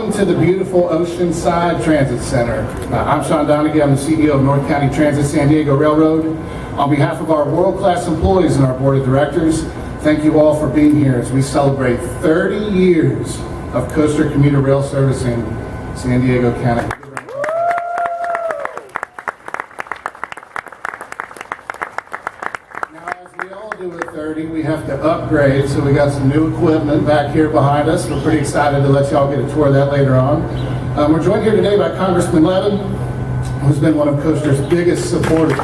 Welcome to the beautiful Oceanside Transit Center. I'm Sean Donaghy. I'm the CEO of North County Transit San Diego Railroad. On behalf of our world-class employees and our board of directors, thank you all for being here as we celebrate 30 years of coaster commuter rail service in San Diego County. Now, as we all do at 30, we have to upgrade, so we got some new equipment back here behind us. We're pretty excited to let y'all get a tour of that later on. We're joined here today by Congressman Levin, who's been one of Coaster's biggest supporters.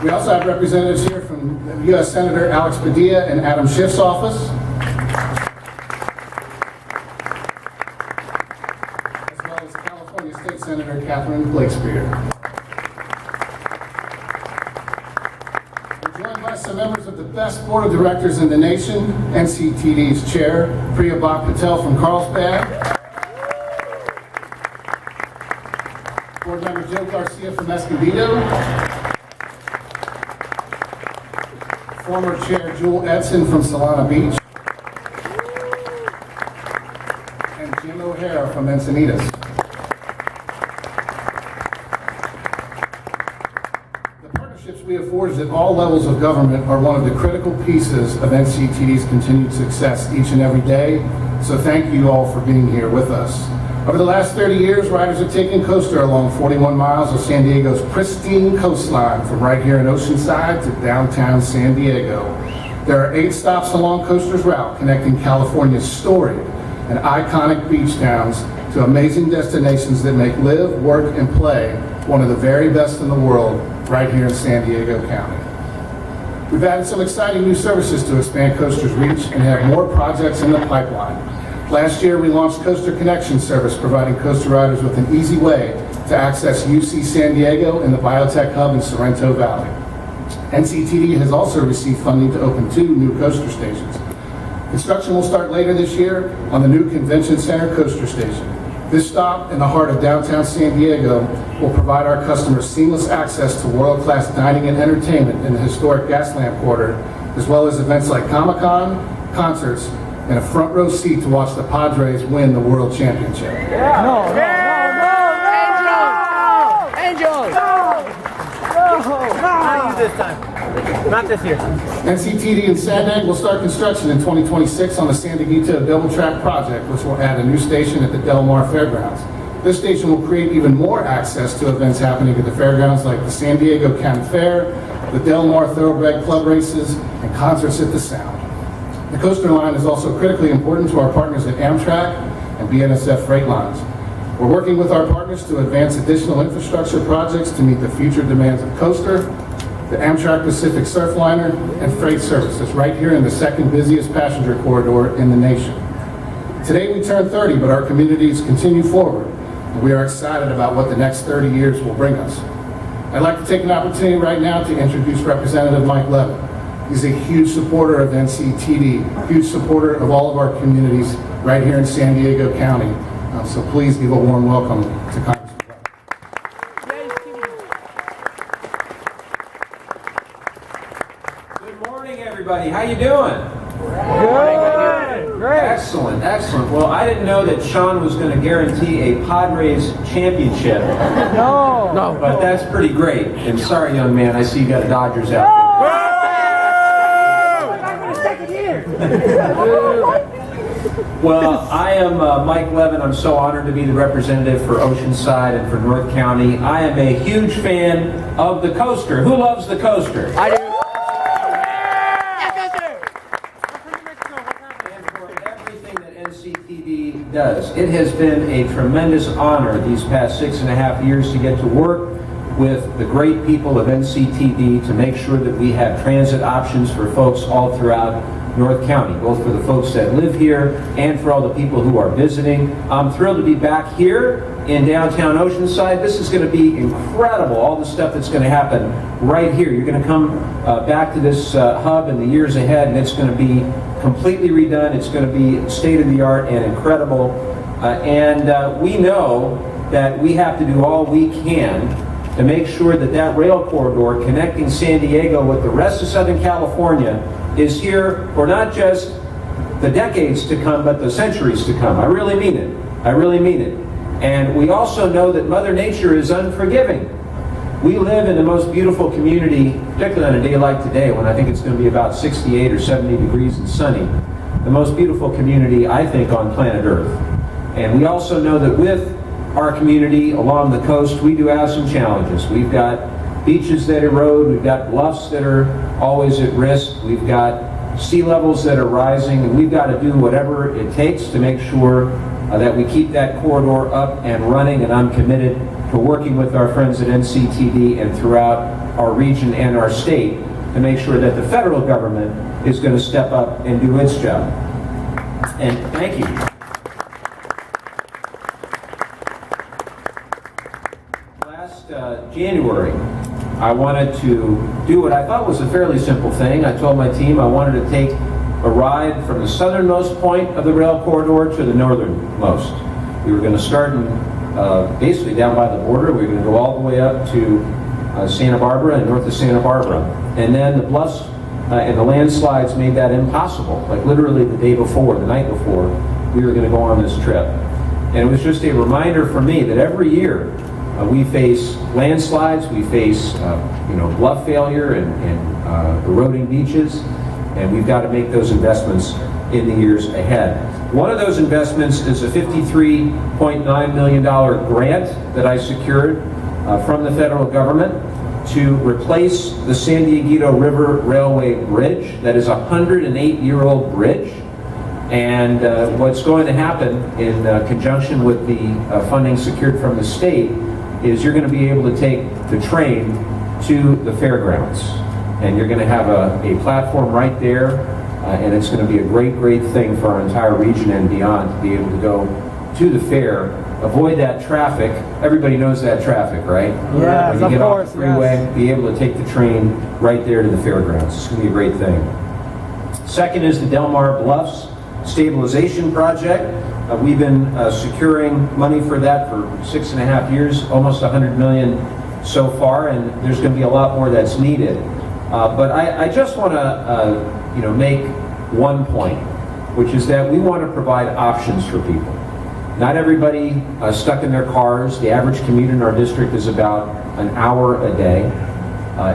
We also have representatives here from U.S. Senator Alex Padilla and Adam Schiff's office, as well as California State Senator Catherine Blakespear. We're joined by some members of the best board of directors in the nation, NCTD's chair, Priya Patel from Carlsbad, board member Joe Garcia from Escondido, former Chair Jewel Edson from Solana Beach, and Jim O'Hara from Encinitas. The partnerships we have forged at all levels of government are one of the critical pieces of NCTD's continued success each and every day, so thank you all for being here with us. Over the last 30 years, riders have taken Coaster along 41 miles of San Diego's pristine coastline from right here in Oceanside to downtown San Diego. There are 8 stops along Coaster's route connecting California's storied and iconic beach towns to amazing destinations that make live, work, and play one of the very best in the world right here in San Diego County. We've added some exciting new services to expand Coaster's reach and have more projects in the pipeline. Last year, we launched Coaster Connection service, providing Coaster riders with an easy way to access UC San Diego and the Biotech Hub in Sorrento Valley. NCTD has also received funding to open 2 new coaster stations. Construction will start later this year on the new Convention Center Coaster Station. This stop in the heart of downtown San Diego will provide our customers seamless access to world-class dining and entertainment in the historic Gaslamp Quarter, as well as events like Comic-Con, concerts, and a front row seat to watch the Padres win the World Championship. Yeah. No, Angels! Not you this time. Not this year. NCTD and SADNAG will start construction in 2026 on the San Dieguito Double Track project, which will add a new station at the Del Mar Fairgrounds. This station will create even more access to events happening at the fairgrounds like the San Diego County Fair, the Del Mar Thoroughbred Club races, and concerts at the Sound. The Coaster line is also critically important to our partners at Amtrak and BNSF Freight Lines. We're working with our partners to advance additional infrastructure projects to meet the future demands of Coaster, the Amtrak Pacific Surfliner, and freight services right here in the second busiest passenger corridor in the nation. Today we turn 30, but our communities continue forward, and we are excited about what the next 30 years will bring us. I'd like to take an opportunity right now to introduce Representative Mike Levin. He's a huge supporter of NCTD, huge supporter of all of our communities right here in San Diego County. So please give a warm welcome to Congressman Levin. Good morning, everybody. How you doing? Good. Great. Excellent, excellent. Well, I didn't know that Sean was going to guarantee a Padres championship. No. But that's pretty great. And sorry, young man, I see you got a Dodgers outfit. Well, I am Mike Levin. I'm so honored to be the representative for Oceanside and for North County. I am a huge fan of the Coaster. Who loves the Coaster? I do. And for everything that NCTD does. It has been a tremendous honor these past 6.5 years to get to work with the great people of NCTD to make sure that we have transit options for folks all throughout North County, both for the folks that live here and for all the people who are visiting. I'm thrilled to be back here in downtown Oceanside. This is going to be incredible, all the stuff that's going to happen right here. You're going to come back to this hub in the years ahead, and it's going to be completely redone. It's going to be state-of-the-art and incredible. And we know that we have to do all we can to make sure that that rail corridor connecting San Diego with the rest of Southern California is here for not just the decades to come, but the centuries to come. I really mean it. I really mean it. And we also know that Mother Nature is unforgiving. We live in the most beautiful community, particularly on a day like today, when I think it's going to be about 68 or 70 degrees and sunny. The most beautiful community, I think, on planet Earth. And we also know that with our community along the coast, we do have some challenges. We've got beaches that erode, we've got bluffs that are always at risk, we've got sea levels that are rising, and we've got to do whatever it takes to make sure that we keep that corridor up and running, and I'm committed to working with our friends at NCTD and throughout our region and our state to make sure that the federal government is going to step up and do its job. And thank you. Last January, I wanted to do what I thought was a fairly simple thing. I told my team I wanted to take a ride from the southernmost point of the rail corridor to the northernmost. We were going to start basically down by the border. We were going to go all the way up to Santa Barbara and north of Santa Barbara. And then the bluffs and the landslides made that impossible. Like literally the day before, the night before, we were going to go on this trip. And it was just a reminder for me that every year we face landslides, we face bluff failure and eroding beaches, and we've got to make those investments in the years ahead. One of those investments is a $53.9 million grant that I secured from the federal government to replace the San Dieguito River Railway Bridge. That is a 108-year-old bridge. And what's going to happen in conjunction with the funding secured from the state is you're going to be able to take the train to the fairgrounds. And you're going to have a platform right there, and it's going to be a great, great thing for our entire region and beyond to be able to go to the fair, avoid that traffic. Everybody knows that traffic, right? Yes, when you get of off course, the freeway, yes. Be able to take the train right there to the fairgrounds. It's going to be a great thing. Second is the Del Mar Bluffs Stabilization Project. We've been securing money for that for 6.5 years, almost $100 million so far, and there's going to be a lot more that's needed. But I just want to make one point, which is that we want to provide options for people. Not everybody stuck in their cars. The average commute in our district is about an hour a day.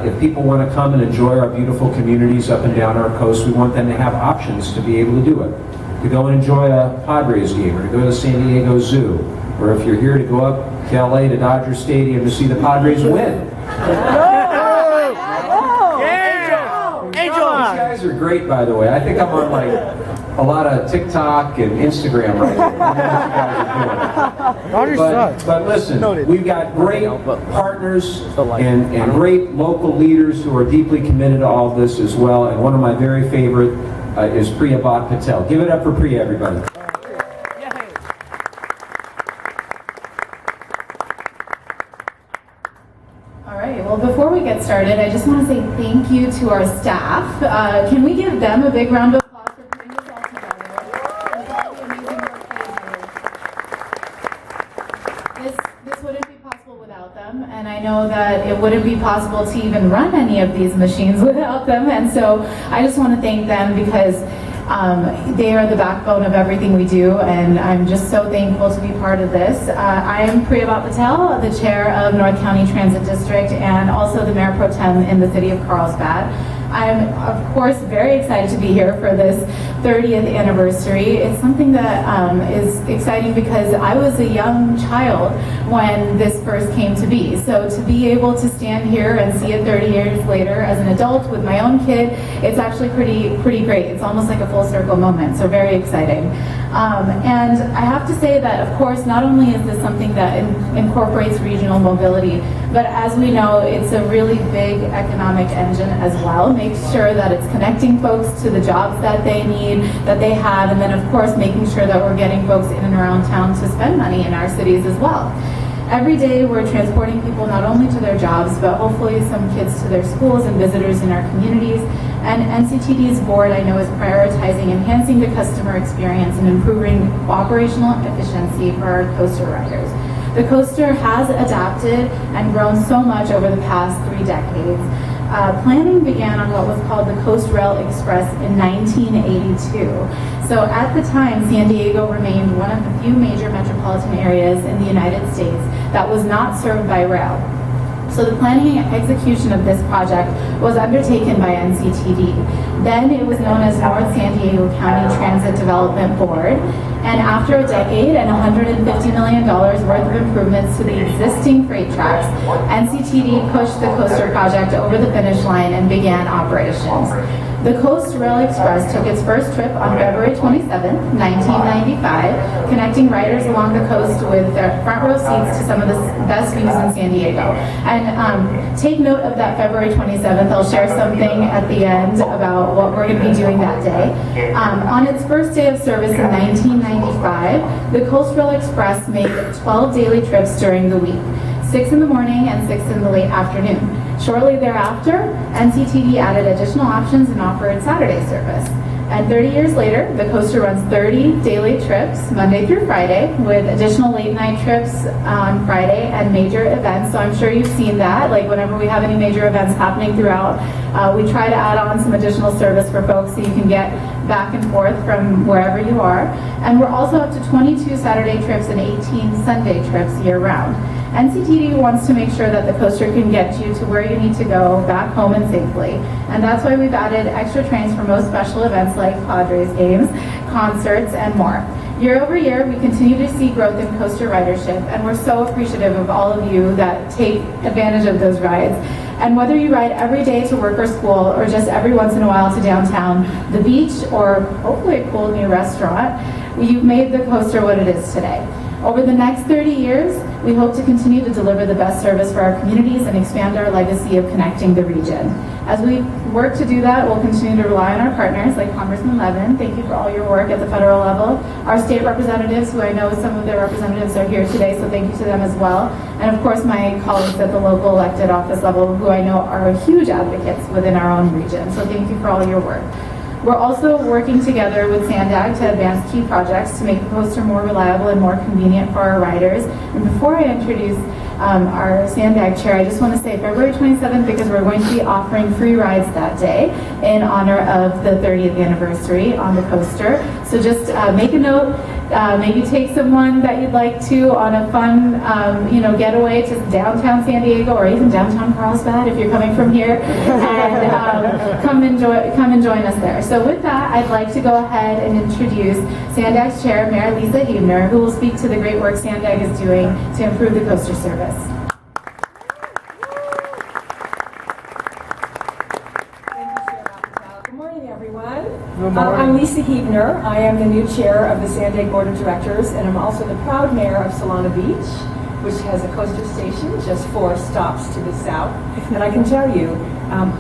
If people want to come and enjoy our beautiful communities up and down our coast, we want them to have options to be able to do it. To go and enjoy a Padres game, or to go to the San Diego Zoo, or if you're here to go up to LA to Dodger Stadium to see the Padres win. These guys are great, by the way. I think I'm on like a lot of TikTok and Instagram right now. But listen, we've got great partners and great local leaders who are deeply committed to all this as well. And one of my very favorite is Priya Bhat Patel. Give it up for Priya, everybody. All right, well, before we get started, I just want to say thank you to our staff. Can we give them a big round of applause for putting this all together? And all the amazing work they do. This wouldn't be possible without them, and I know that it wouldn't be possible to even run any of these machines without them, and so I just want to thank them because they are the backbone of everything we do, and I'm just so thankful to be part of this. I am Priya Bhat Patel, the chair of North County Transit District and also the mayor pro tem in the city of Carlsbad. I'm, of course, very excited to be here for this 30th anniversary. It's something that is exciting because I was a young child when this first came to be. So to be able to stand here and see it 30 years later as an adult with my own kid, it's actually pretty great. It's almost like a full circle moment, so very exciting. And I have to say that, of course, not only is this something that incorporates regional mobility, but as we know, it's a really big economic engine as well. Make sure that it's connecting folks to the jobs that they need, that they have, and then of course making sure that we're getting folks in and around town to spend money in our cities as well. Every day we're transporting people not only to their jobs, but hopefully some kids to their schools and visitors in our communities. And NCTD's board, I know, is prioritizing enhancing the customer experience and improving operational efficiency for our coaster riders. The coaster has adapted and grown so much over the past 3 decades. Planning began on what was called the Coast Rail Express in 1982. So at the time, San Diego remained one of the few major metropolitan areas in the United States that was not served by rail. So the planning and execution of this project was undertaken by NCTD. Then it was known as North San Diego County Transit Development Board. And after a decade and $150 million worth of improvements to the existing freight tracks, NCTD pushed the Coaster project over the finish line and began operations. The Coast Rail Express took its first trip on February 27, 1995, connecting riders along the coast with their front row seats to some of the best views in San Diego. And take note of that February 27th. I'll share something at the end about what we're going to be doing that day. On its first day of service in 1995, the Coast Rail Express made 12 daily trips during the week, 6 in the morning and 6 in the late afternoon. Shortly thereafter, NCTD added additional options and offered Saturday service. And 30 years later, the coaster runs 30 daily trips, Monday through Friday, with additional late night trips on Friday and major events. So I'm sure you've seen that, like whenever we have any major events happening throughout, we try to add on some additional service for folks so you can get back and forth from wherever you are. And we're also up to 22 Saturday trips and 18 Sunday trips year round. NCTD wants to make sure that the coaster can get you to where you need to go, back home and safely. And that's why we've added extra trains for most special events like Padres games, concerts, and more. Year over year, we continue to see growth in coaster ridership, and we're so appreciative of all of you that take advantage of those rides. And whether you ride every day to work or school, or just every once in a while to downtown, the beach, or hopefully a cool new restaurant, you've made the coaster what it is today. Over the next 30 years, we hope to continue to deliver the best service for our communities and expand our legacy of connecting the region. As we work to do that, we'll continue to rely on our partners like Congressman Levin. Thank you for all your work at the federal level. Our state representatives, who I know some of their representatives are here today, so thank you to them as well. And of course, my colleagues at the local elected office level, who I know are huge advocates within our own region. So thank you for all your work. We're also working together with SANDAG to advance key projects to make the coaster more reliable and more convenient for our riders. And before I introduce our SANDAG chair, I just want to say February 27th, because we're going to be offering free rides that day in honor of the 30th anniversary on the coaster. So just make a note, maybe take someone that you'd like to on a fun getaway to downtown San Diego or even downtown Carlsbad if you're coming from here, and come and join us there. So with that, I'd like to go ahead and introduce SANDAG's chair, Mayor Lisa Huebner, who will speak to the great work SANDAG is doing to improve the coaster service. Good morning, everyone. Good morning. I'm Lisa Huebner. I am the new chair of the SANDAG Board of Directors, and I'm also the proud mayor of Solana Beach, which has a coaster station just 4 stops to the south. And I can tell you,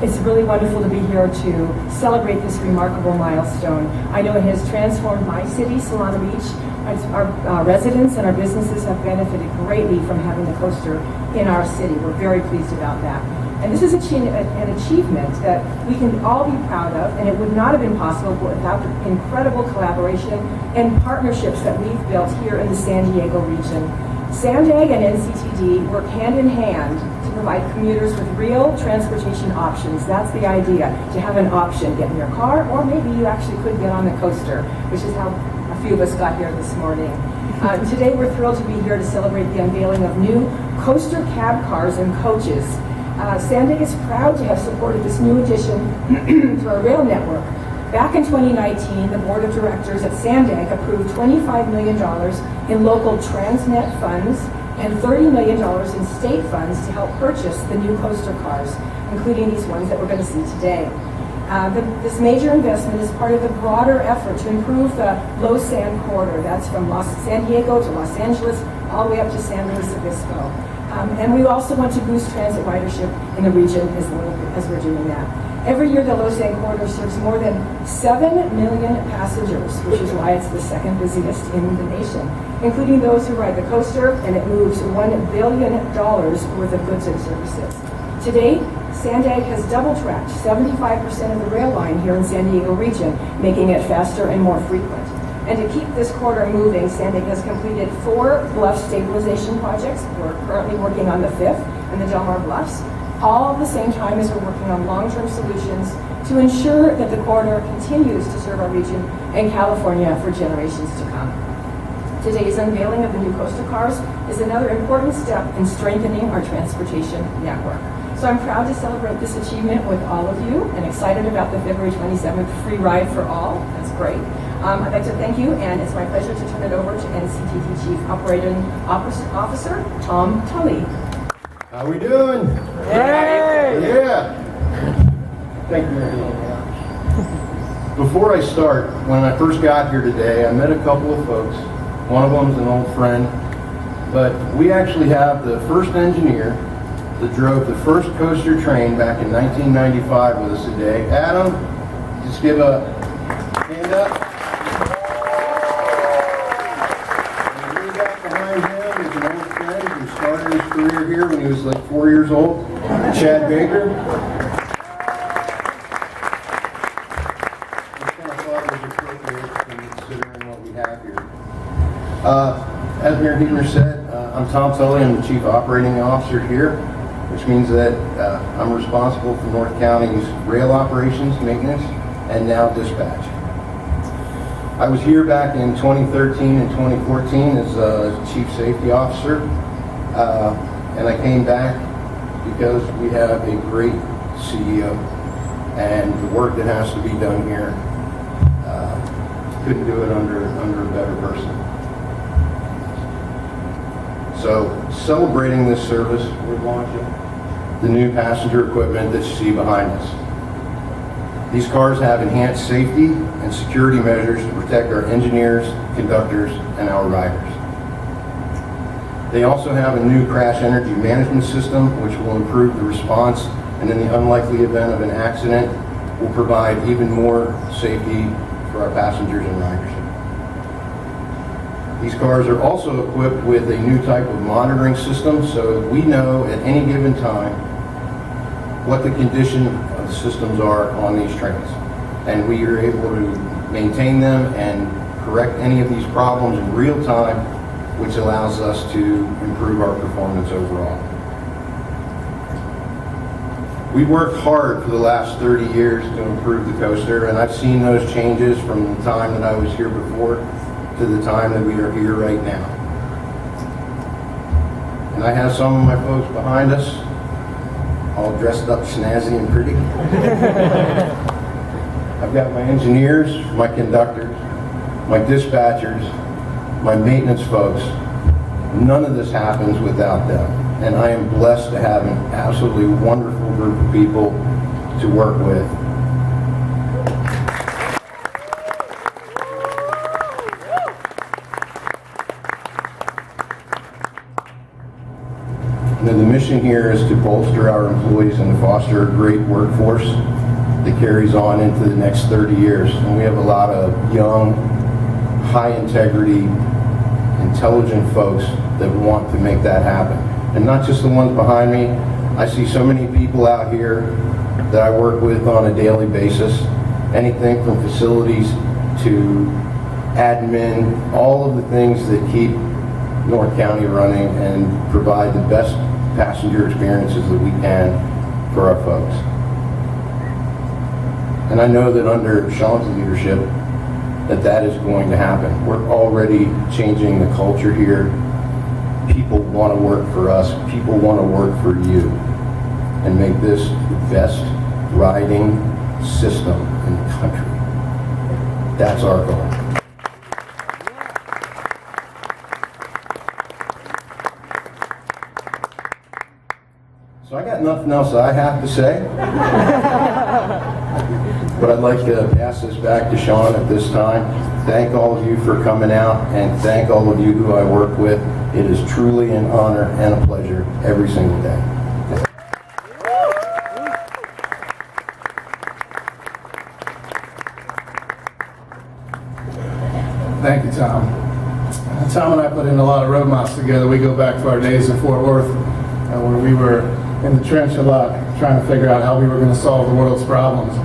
it's really wonderful to be here to celebrate this remarkable milestone. I know it has transformed my city, Solana Beach. Our residents and our businesses have benefited greatly from having the coaster in our city. We're very pleased about that. And this is an achievement that we can all be proud of, and it would not have been possible without the incredible collaboration and partnerships that we've built here in the San Diego region. SANDAG and NCTD work hand in hand to provide commuters with real transportation options. That's the idea, to have an option. Get in your car, or maybe you actually could get on the coaster, which is how a few of us got here this morning. Today we're thrilled to be here to celebrate the unveiling of new coaster cab cars and coaches. SANDAG is proud to have supported this new addition to our rail network. Back in 2019, the board of directors at SANDAG approved $25 million in local Transnet funds and $30 million in state funds to help purchase the new coaster cars, including these ones that we're going to see today. This major investment is part of the broader effort to improve the low sand corridor. That's from San Diego to Los Angeles, all the way up to San Luis Obispo. And we also want to boost transit ridership in the region as we're doing that. Every year, the low sand corridor serves more than 7 million passengers, which is why it's the second busiest in the nation, including those who ride the coaster, and it moves $1 billion worth of goods and services. To date, SANDAG has double-tracked 75% of the rail line here in San Diego region, making it faster and more frequent. And to keep this corridor moving, SANDAG has completed 4 bluff stabilization projects. We're currently working on the 5th and the Del Mar Bluffs. all at the same time as we're working on long-term solutions to ensure that the corridor continues to serve our region and California for generations to come. Today's unveiling of the new coaster cars is another important step in strengthening our transportation network. So I'm proud to celebrate this achievement with all of you and excited about the February 27th free ride for all. That's great. I'd like to thank you, and it's my pleasure to turn it over to NCTD Chief Operating Officer Tom Tully. How we doing? Hey! Yeah. Thank you, Mary. Before I start, when I first got here today, I met a couple of folks. One of them's an old friend, but we actually have the first engineer that drove the first coaster train back in 1995 with us today. Adam, just give a hand up. And the guy behind him is an old friend who started his career here when he was like 4 years old, Chad Baker. I kind of thought it was appropriate considering what we have here. As Mayor Huebner said, I'm Tom Tully. I'm the Chief Operating Officer here, which means that I'm responsible for North County's rail operations, maintenance, and now dispatch. I was here back in 2013 and 2014 as Chief Safety Officer, and I came back because we have a great CEO, and the work that has to be done here, couldn't do it under a better person. So, celebrating this service, we're launching the new passenger equipment that you see behind us. These cars have enhanced safety and security measures to protect our engineers, conductors, and our riders. They also have a new crash energy management system, which will improve the response, and in the unlikely event of an accident, will provide even more safety for our passengers and riders. These cars are also equipped with a new type of monitoring system, so we know at any given time what the condition of the systems are on these trains. And we are able to maintain them and correct any of these problems in real time, which allows us to improve our performance overall. We worked hard for the last 30 years to improve the coaster, and I've seen those changes from the time that I was here before to the time that we are here right now. And I have some of my folks behind us, all dressed up snazzy and pretty. I've got my engineers, my conductors, my dispatchers, my maintenance folks. None of this happens without them. And I am blessed to have an absolutely wonderful group of people to work with. The mission here is to bolster our employees and to foster a great workforce that carries on into the next 30 years. And we have a lot of young, high integrity, intelligent folks that want to make that happen. And not just the ones behind me. I see so many people out here that I work with on a daily basis. Anything from facilities to admin, all of the things that keep North County running and provide the best passenger experiences that we can for our folks. And I know that under Sean's leadership that is going to happen. We're already changing the culture here. People want to work for us. People want to work for you and make this the best riding system in the country. That's our goal. So I got nothing else I have to say. But I'd like to pass this back to Sean at this time. Thank all of you for coming out, and thank all of you who I work with. It is truly an honor and a pleasure every single day. Thank you, Tom. Tom and I put in a lot of road miles together. We go back to our days in Fort Worth, where we were in the trench a lot, trying to figure out how we were going to solve the world's problems.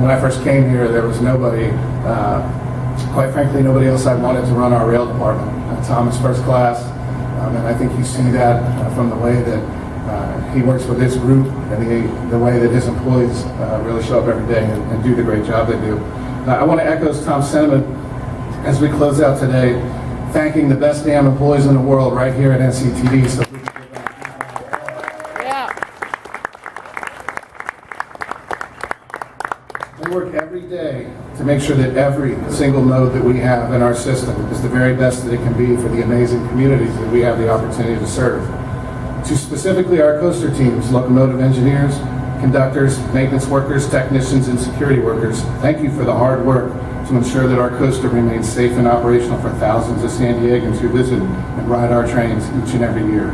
When I first came here, there was nobody, quite frankly, nobody else I wanted to run our rail department. Tom is first class, and I think you see that from the way that He works with his group and the way that his employees really show up every day and do the great job they do. I want to echo Tom's sentiment as we close out today, thanking the best damn employees in the world right here at NCTD. So we can give them We work every day to make sure that every single node that we have in our system is the very best that it can be for the amazing communities that we have the opportunity to serve. To specifically our coaster teams, locomotive engineers, conductors, maintenance workers, technicians, and security workers, thank you for the hard work to ensure that our coaster remains safe and operational for thousands of San Diegans who visit and ride our trains each and every year.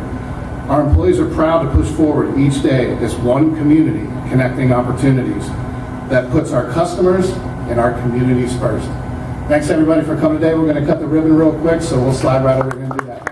Our employees are proud to push forward each day as one community connecting opportunities that puts our customers and our communities first. Thanks everybody for coming today. We're going to cut the ribbon real quick, so we'll slide right over and do that.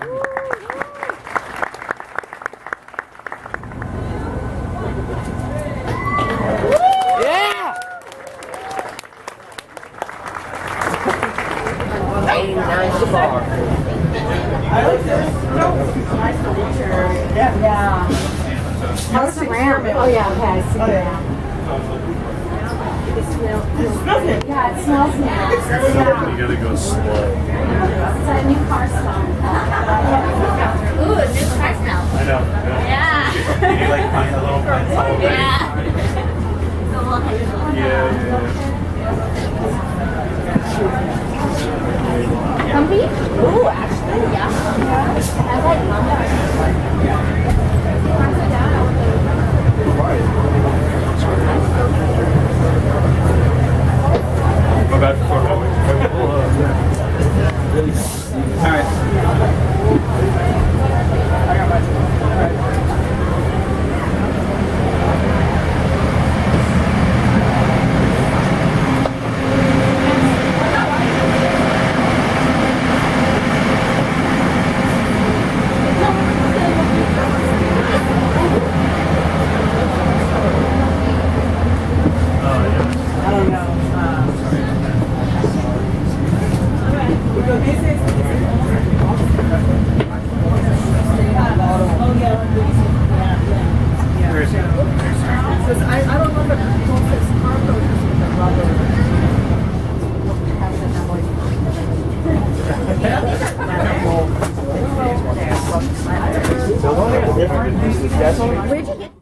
How's the ramp? Oh yeah, okay, I see that. Yeah, it smells now. You gotta go slow. It's a new car smell. Ooh, a new car smell. I know. Yeah. You like pine, a little pine sol? Yeah. It's a little Comfy? Ooh, actually, yeah. I like Go back before Where'd you get